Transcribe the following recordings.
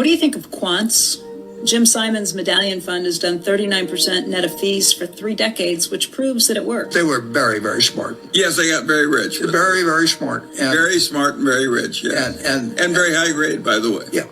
What do you think of quants? Jim Simon's Medallion Fund has done 39% net of fees for 3 decades, which proves that it works. They were very, very smart. Yes, they got very rich. Very, very smart. And very smart and very rich, yeah. And very high grade, by the way. Yeah.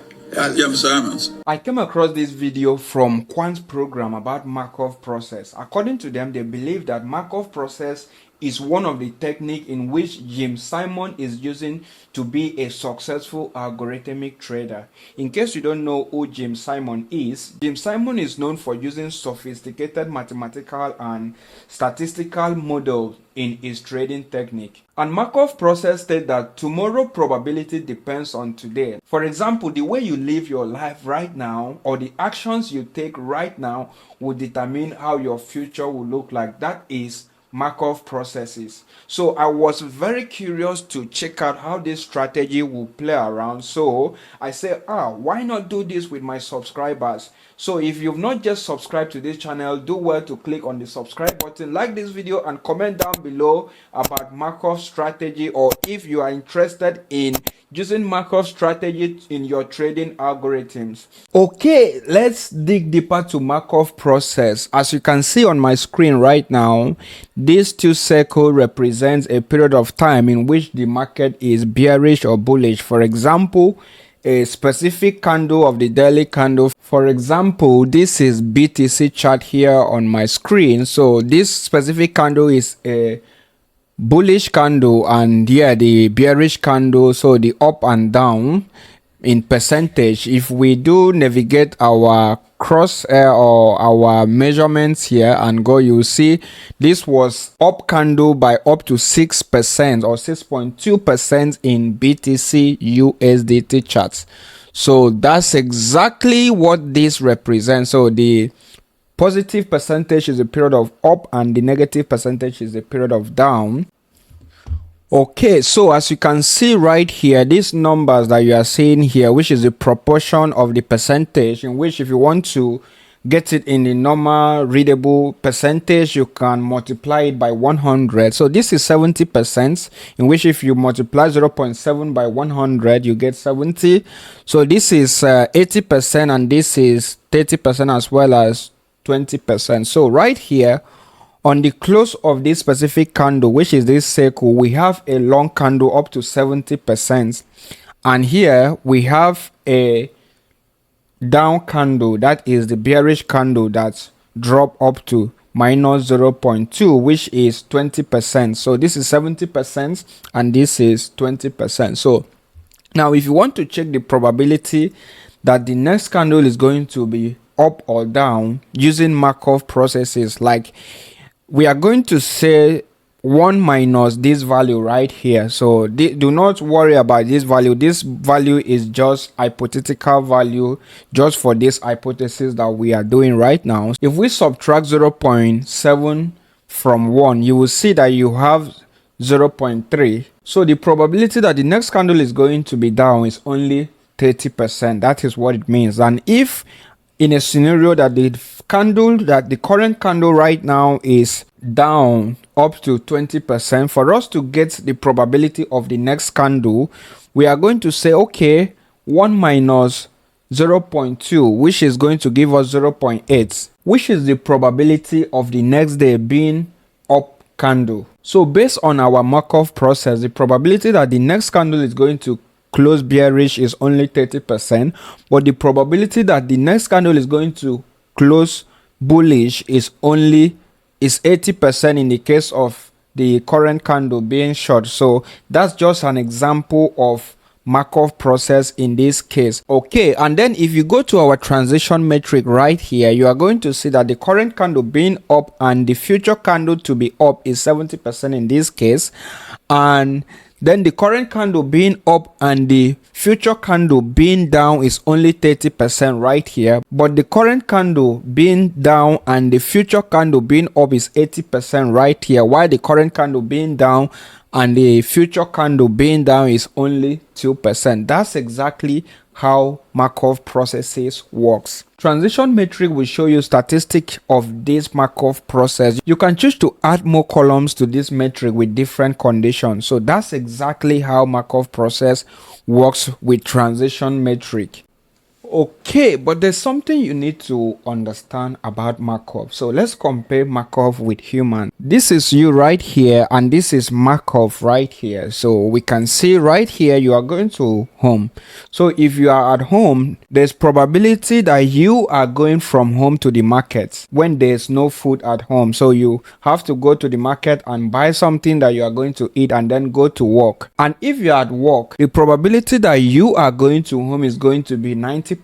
Jim Simons. I came across this video from Quant program about Markov process. According to them, they believe that Markov process is one of the techniques in which Jim Simon is using to be a successful algorithmic trader. In case you don't know who Jim Simon is known for using sophisticated mathematical and statistical models in his trading technique. And Markov process states that tomorrow probability depends on today. For example, the way you live your life right now or the actions you take right now will determine how your future will look like. That is Markov processes. So I was very curious to check out how this strategy will play around. So I said, why not do this with my subscribers? So if you've not just subscribed to this channel, do well to click on the subscribe button, like this video, and comment down below about Markov strategy, or if you are interested in using Markov strategy in your trading algorithms. Okay, let's dig deeper to Markov process. As you can see on my screen right now, this 2 circle represents a period of time in which the market is bearish or bullish. For example, a specific candle of the daily candle. For example, this is BTC chart here on my screen. So this specific candle is a bullish candle, and here the bearish candle, so the up and down in percentage. If we do navigate our crosshair or our measurements here and go, you see this was up candle by up to 6% or 6.2% in BTC USDT charts. So that's exactly what this represents. So the positive percentage is a period of up and the negative percentage is a period of down. Okay, so as you can see right here, these numbers that you are seeing here, which is the proportion of the percentage, in which if you want to get it in the normal readable percentage, you can multiply it by 100. So this is 70%, in which if you multiply 0.7 by 100, you get 70. So this is 80%, and this is 30% as well as 20%. So right here, on the close of this specific candle, which is this circle, we have a long candle up to 70%. And here we have a down candle, that is the bearish candle, that's dropped up to minus 0.2, which is 20%. So this is 70% and this is 20%. So now if you want to check the probability that the next candle is going to be up or down using Markov processes, like we are going to say 1 minus this value right here. So do not worry about this value. This value is just hypothetical value, just for this hypothesis that we are doing right now. If we subtract 0.7 from 1, you will see that you have 0.3. So the probability that the next candle is going to be down is only 30%. That is what it means. And if in a scenario that the current candle right now is down up to 20%, for us to get the probability of the next candle, we are going to say, okay, 1 minus 0.2, which is going to give us 0.8, which is the probability of the next day being up candle. So based on our Markov process, the probability that the next candle is going to close bearish is only 30%, but the probability that the next candle is going to close bullish is 80% in the case of the current candle being short. So that's just an example of Markov process in this case. Okay, and then if you go to our transition metric right here, you are going to see that the current candle being up and the future candle to be up is 70% in this case, and then the current candle being up and the future candle being down is only 30% right here. But the current candle being down and the future candle being up is 80% right here, while the current candle being down and the future candle being down is only 2%. That's exactly how Markov processes works. Transition metric will show you statistics of this Markov process. You can choose to add more columns to this metric with different conditions. So that's exactly how Markov process works with transition metric. Okay, but there's something you need to understand about Markov. So let's compare Markov with human. This is you right here, and this is Markov right here. So we can see right here you are going to home. So if you are at home, there's probability that you are going from home to the market when there's no food at home. So you have to go to the market and buy something that you are going to eat and then go to work. And if you're at work, the probability that you are going to home is going to be 90%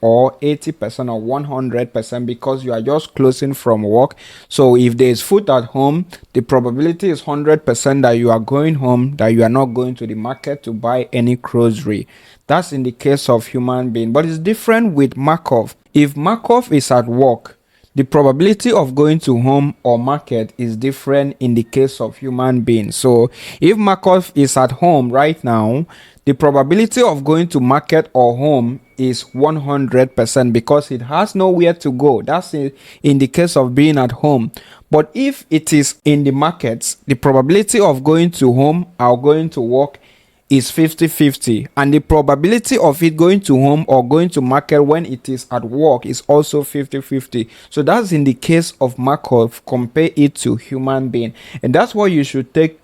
or 80% or 100% because you are just closing from work. So if there is food at home, the probability is 100% that you are going home, that you are not going to the market to buy any grocery. That's in the case of human being, but it's different with Markov. If Markov is at work, the probability of going to home or market is different in the case of human beings. So if Markov is at home right now, the probability of going to market or home is 100% because it has nowhere to go. That's in the case of being at home. But if it is in the markets, the probability of going to home or going to work is 50-50, and the probability of it going to home or going to market when it is at work is also 50-50. So that's in the case of Markov. Compare it to human being, and that's what you should take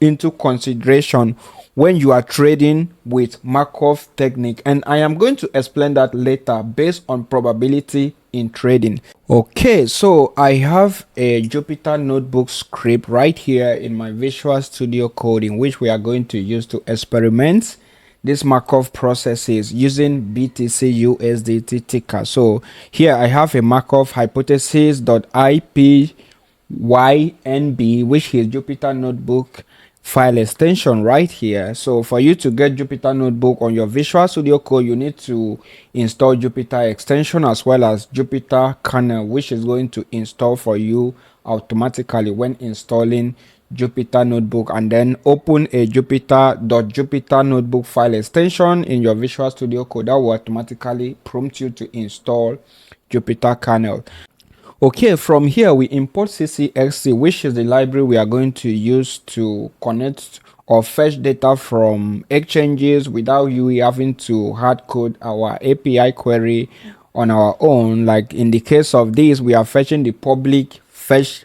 into consideration when you are trading with Markov technique, and I am going to explain that later based on probability in trading. Okay, so I have a Jupyter Notebook script right here in my Visual Studio Code in which we are going to use to experiment this Markov processes using BTC USDT ticker. So here I have a Markov hypothesis.ipynb, which is Jupyter Notebook file extension right here. So for you to get Jupyter Notebook on your Visual Studio Code, you need to install Jupyter extension as well as Jupyter kernel, which is going to install for you automatically when installing Jupyter Notebook, and then open a Jupyter Notebook file extension in your Visual Studio Code. That will automatically prompt you to install Jupyter kernel. Okay, from here we import CCXT, which is the library we are going to use to connect or fetch data from exchanges without you having to hard code our API query on our own. Like in the case of this, we are fetching the public fetch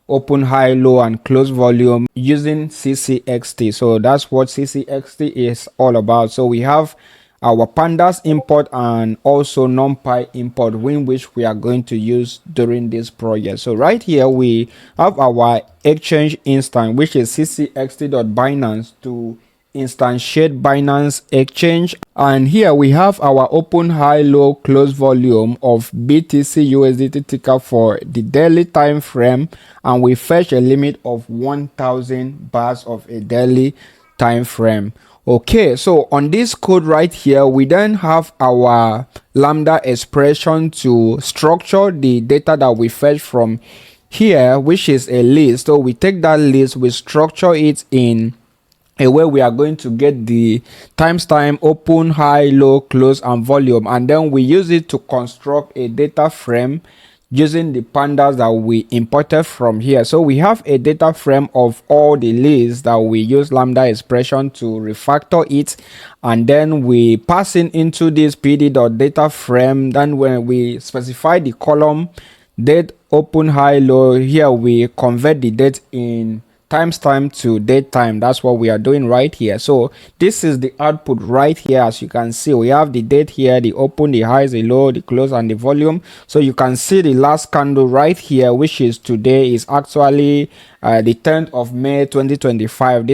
open, high, low, and close volume using CCXT. So that's what CCXT is all about. So we have our pandas import and also numpy import, which we are going to use during this project. So right here we have our exchange instance, which is ccxt.binance to instantiate Binance exchange, and here we have our open, high, low, close volume of BTC USDT ticker for the daily time frame, and we fetch a limit of 1000 bars of a daily time frame. Okay, so on this code right here, we then have our lambda expression to structure the data that we fetch from here, which is a list. So we take that list, we structure it in a way we are going to get the time, open, high, low, close, and volume, and then we use it to construct a data frame using the pandas that we imported from here. So we have a data frame of all the lists that we use lambda expression to refactor it, and then we pass in into this pd.data frame. Then when we specify the column date, open, high, low, here we convert the date in timestamp to date time. That's what we are doing right here. So this is the output right here. As you can see, we have the date here, the open, the highs, the low, the close, and the volume. So you can see the last candle right here, which is today, is actually the 10th of May 2025.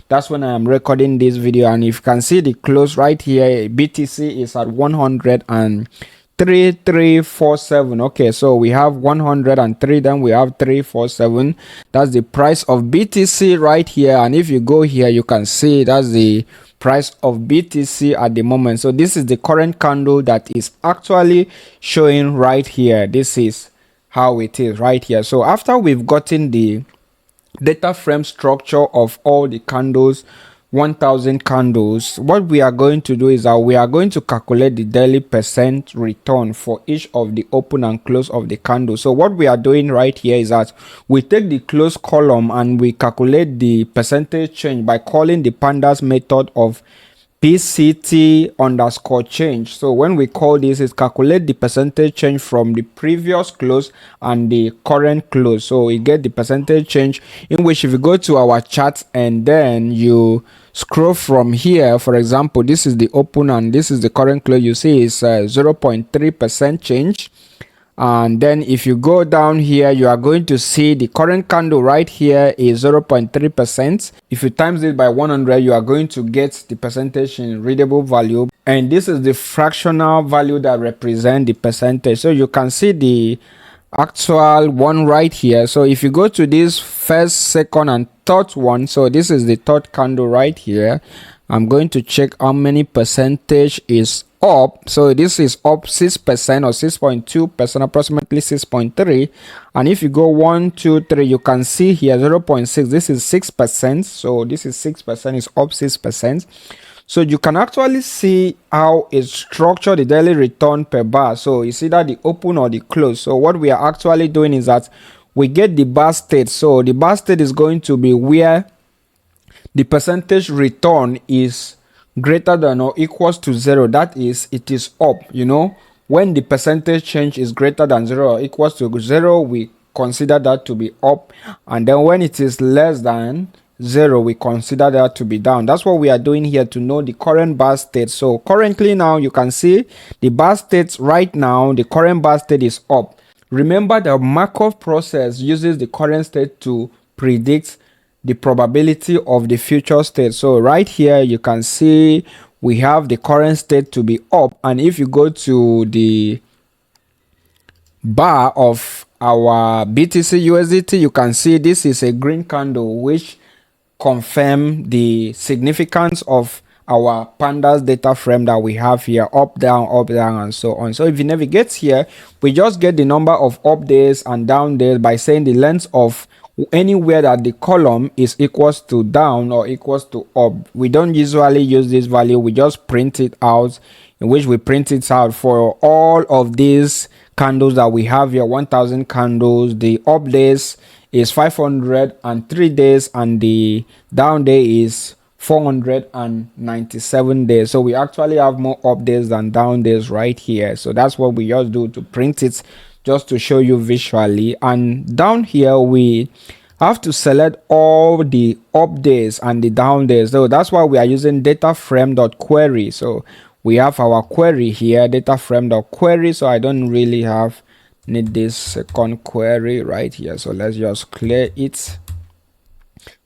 That's when I am recording this video, and if you can see the close right here, BTC is at 103,347. Okay, so we have 103, then we have 347. That's the price of BTC right here, and if you go here, you can see that's the price of BTC at the moment. So this is the current candle that is actually showing right here. This is how it is right here. So after we've gotten the data frame structure of all the candles, 1000 candles, what we are going to do is that we are going to calculate the daily percent return for each of the open and close of the candle. So what we are doing right here is that we take the close column and we calculate the percentage change by calling the pandas method of PCT underscore change. So when we call this, is calculate the percentage change from the previous close and the current close. So we get the percentage change, in which if you go to our chart and then you scroll from here, for example, this is the open and this is the current close, you see it's 0.3% change. And then if you go down here, you are going to see the current candle right here is 0.3%. If you times it by 100, you are going to get the percentage in readable value. And this is the fractional value that represent the percentage. So you can see the actual one right here. So if you go to this first, second, and third one, so this is the third candle right here. I'm going to check how many percentage is up. So this is up 6% or 6.2%, approximately 6.3. And if you go 1, 2, 3, you can see here 0.6. This is 6%. So this is 6%, is up 6%. So you can actually see how it's structured, the daily return per bar. So it's either the open or the close. So what we are actually doing is that we get the bar state. So the bar state is going to be where the percentage return is greater than or equals to 0. That is, it is up. You know, when the percentage change is greater than 0 or equals to 0, we consider that to be up. And then when it is less than 0, we consider that to be down. That's what we are doing here to know the current bar state. So currently now you can see the bar state right now, the current bar state is up. Remember, the Markov process uses the current state to predict the probability of the future state. So right here you can see we have the current state to be up, and if you go to the bar of our BTC USDT, you can see this is a green candle, which confirm the significance of our pandas data frame that we have here, up, down, and so on. So if you navigate here, we just get the number of up days and down days by saying the length of anywhere that the column is equals to down or equals to up. We don't usually use this value, we just print it out, in which we print it out for all of these candles that we have here, 1000 candles. The up days is 503 days and the down day is 497 days. So we actually have more up days than down days right here. So that's what we just do to print it, just to show you visually. And down here we have to select all the up days and the down days. So that's why we are using dataframe.query. So we have our query here, dataframe.query. So I don't really need this second query right here. So let's just clear it.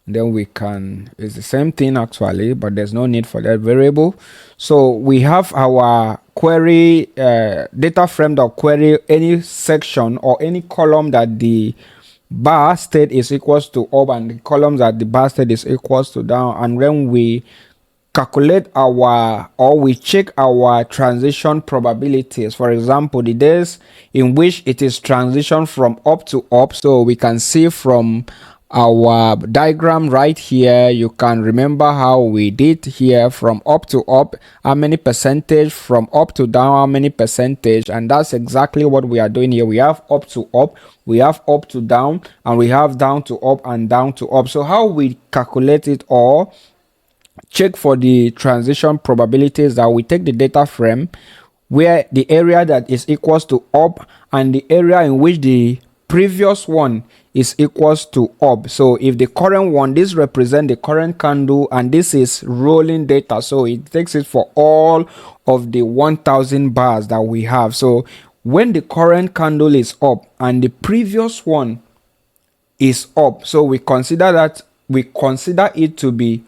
Then we can, it's the same thing actually, but there's no need for that variable. So we have our query, dataframe.query, any section or any column that the bar state is equals to up and the columns that the bar state is equals to down. And when we calculate we check our transition probabilities, for example, the days in which it is transition from up to up. So we can see from our diagram right here, you can remember how we did here, from up to up, how many percentage, from up to down, how many percentage. And that's exactly what we are doing here. We have up to up, we have up to down, and we have down to up and down to up. So how we calculate it or check for the transition probabilities, that we take the data frame where the area that is equals to up and the area in which the previous one is equals to up. So if the current one, this represent the current candle and this is rolling data, so it takes it for all of the 1000 bars that we have. So when the current candle is up and the previous one is up, so we consider it to be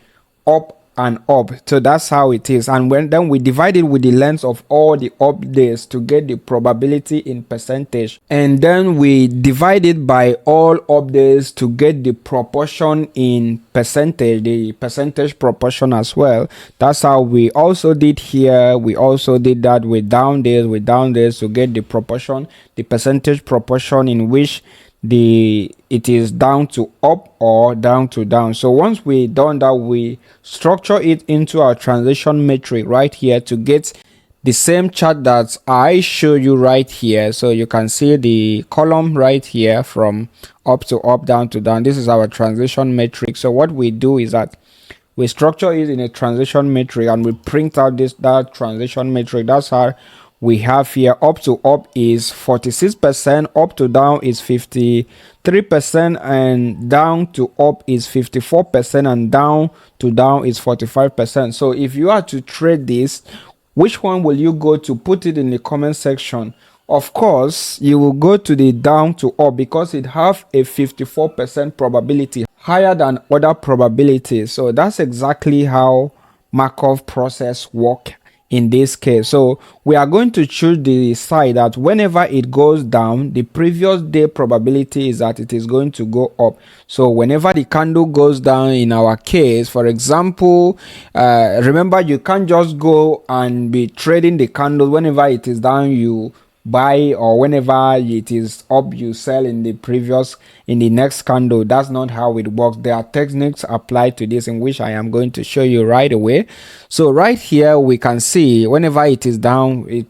up and up. So that's how it is. And then we divide it with the length of all the up days to get the probability in percentage, and then we divide it by all up days to get the proportion in percentage, the percentage proportion as well. That's how we also did here. We also did that with down days to get the proportion, the percentage proportion in which it is down to up or down to down. So once we done that, we structure it into our transition metric right here to get the same chart that I show you right here. So you can see the column right here from up to up, down to down. This is our transition metric. So what we do is that we structure it in a transition matrix and we print out that transition matrix. That's how we have here up to up is 46%, up to down is 53%, and down to up is 54%, and down to down is 45%. So if you are to trade this, which one will you go to? Put it in the comment section. Of course, you will go to the down to up because it have a 54% probability, higher than other probabilities. So that's exactly how Markov process work in this case. So we are going to choose the side that whenever it goes down, the previous day probability is that it is going to go up. So whenever the candle goes down, in our case, for example, remember, you can't just go and be trading the candle. Whenever it is down, you buy, or whenever it is up, you sell in the next candle. That's not how it works. There are techniques applied to this, in which I am going to show you right away. So right here we can see whenever it is down,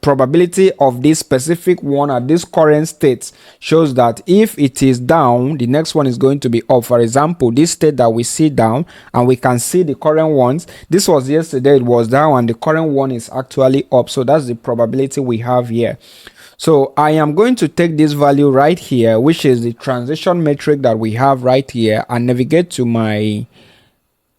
probability of this specific one at this current state shows that if it is down, the next one is going to be up. For example, this state that we see down, and we can see the current ones. This was yesterday, it was down, and the current one is actually up. So that's the probability we have here. So I am going to take this value right here, which is the transition metric that we have right here, and navigate to my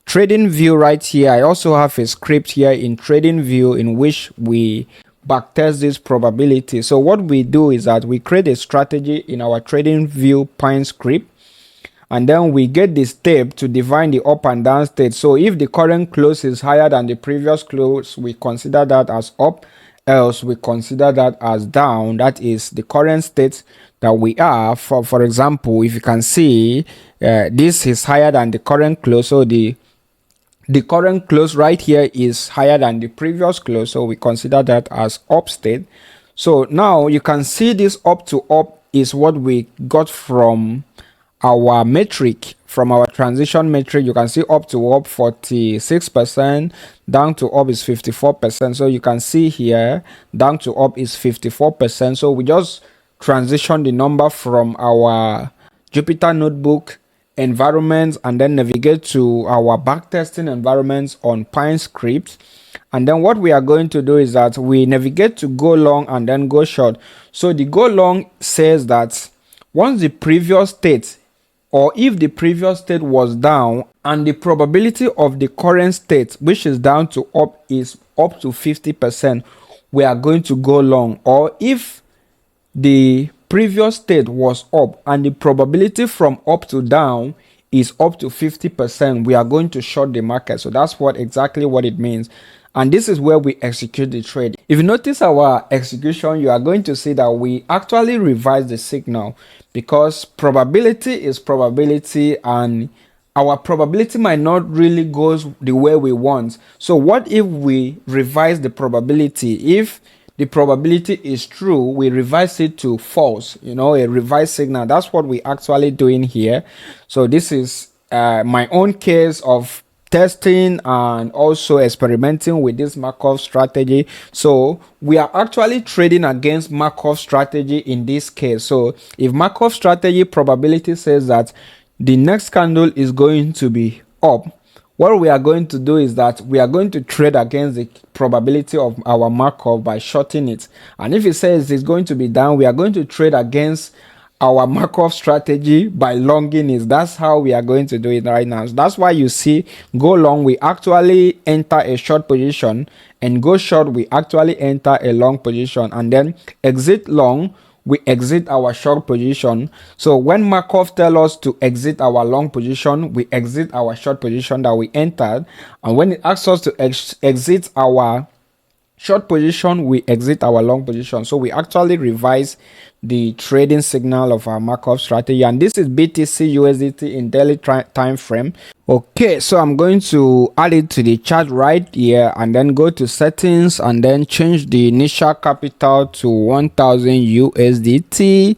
TradingView right here. I also have a script here in TradingView in which we backtest this probability. So what we do is that we create a strategy in our TradingView Pine script, and then we get this step to define the up and down state. So if the current close is higher than the previous close, we consider that as up, else we consider that as down. That is the current state that we are. For example, if you can see, this is higher than the current close, so the current close right here is higher than the previous close, so we consider that as up state. So now you can see this up to up is what we got from our metric, from our transition metric. You can see up to up 46%, down to up is 54%. So you can see here down to up is 54%. So we just transition the number from our Jupyter Notebook environments and then navigate to our backtesting environments on Pine script. And then what we are going to do is that we navigate to go long and then go short. So the go long says that once the previous state, or if the previous state was down and the probability of the current state, which is down to up, is up to 50%, we are going to go long. Or if the previous state was up and the probability from up to down is up to 50%, we are going to short the market. So that's exactly what it means. And this is where we execute the trade. If you notice our execution, you are going to see that we actually revise the signal, because probability is probability, and our probability might not really go the way we want. So what if we revise the probability? If the probability is true, we revise it to false, a revised signal. That's what we actually doing here. So this is my own case of testing and also experimenting with this Markov strategy. So we are actually trading against Markov strategy in this case. So if Markov strategy probability says that the next candle is going to be up, what we are going to do is that we are going to trade against the probability of our Markov by shorting it. And if it says it's going to be down, we are going to trade against our Markov strategy by longing it. That's how we are going to do it right now. So that's why you see go long, we actually enter a short position, and go short, we actually enter a long position, and then exit long, we exit our short position. So when Markov tell us to exit our long position, we exit our short position that we entered, and when it asks us to exit our short position, we exit our long position. So we actually revise the trading signal of our Markov strategy, and this is BTC USDT in daily time frame. Okay, so I'm going to add it to the chart right here, and then go to settings, and then change the initial capital to 1000 USDT,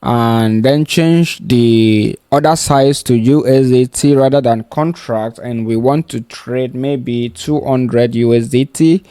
and then change the order size to USDT rather than contract, and we want to trade maybe 200 USDT.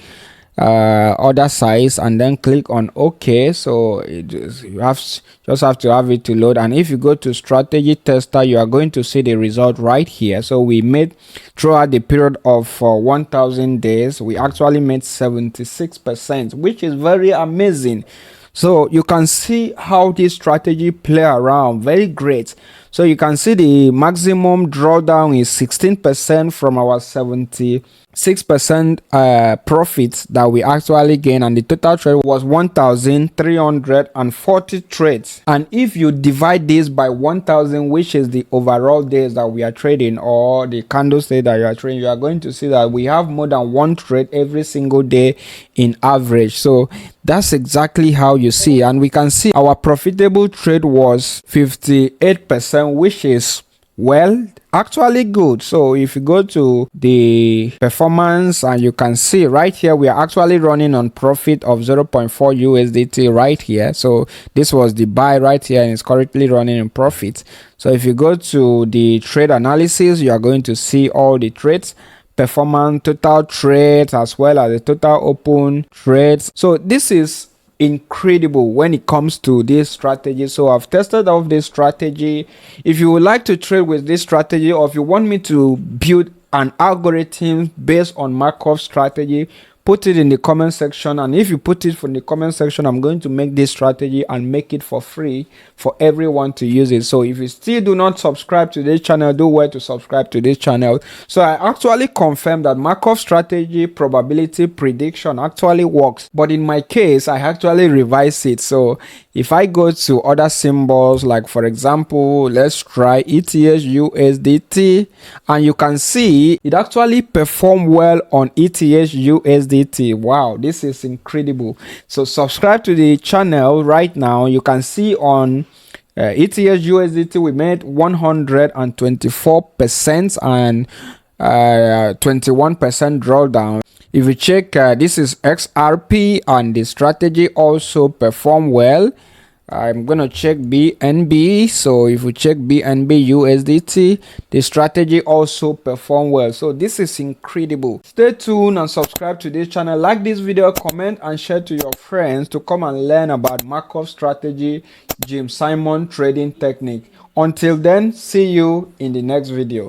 order size and then click on OK. So you just have to have it to load, and if you go to strategy tester, you are going to see the result right here. So we made, throughout the period of 1000 days, we actually made 76%, which is very amazing. So you can see how this strategy play around. Very great. So you can see the maximum drawdown is 16% from our 76% profits that we actually gain, and the total trade was 1,340 trades. And if you divide this by 1,000, which is the overall days that we are trading, or the candlestick that you are trading, you are going to see that we have more than one trade every single day in average. So that's exactly how you see, and we can see our profitable trade was 58%, which is, well, actually good. So if you go to the performance, and you can see right here, we are actually running on profit of 0.4 USDT right here. So this was the buy right here, and it's currently running in profit. So if you go to the trade analysis, you are going to see all the trades, performance, total trades, as well as the total open trades. So this is incredible when it comes to this strategy. So I've tested out this strategy. If you would like to trade with this strategy, or if you want me to build an algorithm based on Markov strategy, put it in the comment section. And if you put it in the comment section, I'm going to make this strategy and make it for free for everyone to use it. So if you still do not subscribe to this channel, do well to subscribe to this channel. So I actually confirmed that Markov strategy probability prediction actually works, but in my case I actually revised it. So if I go to other symbols, like for example, let's try ETH USDT, and you can see it actually performed well on ETH USDT. Wow, this is incredible. So subscribe to the channel right now. You can see on ETH USDT we made 124% and 21% drawdown. If you check, this is XRP, and the strategy also performed well. I'm gonna check BNB. So if we check BNB USDT, the strategy also performed well. So this is incredible. Stay tuned and subscribe to this channel. Like this video, comment and share to your friends to come and learn about Markov strategy, Jim Simon trading technique. Until then, see you in the next video.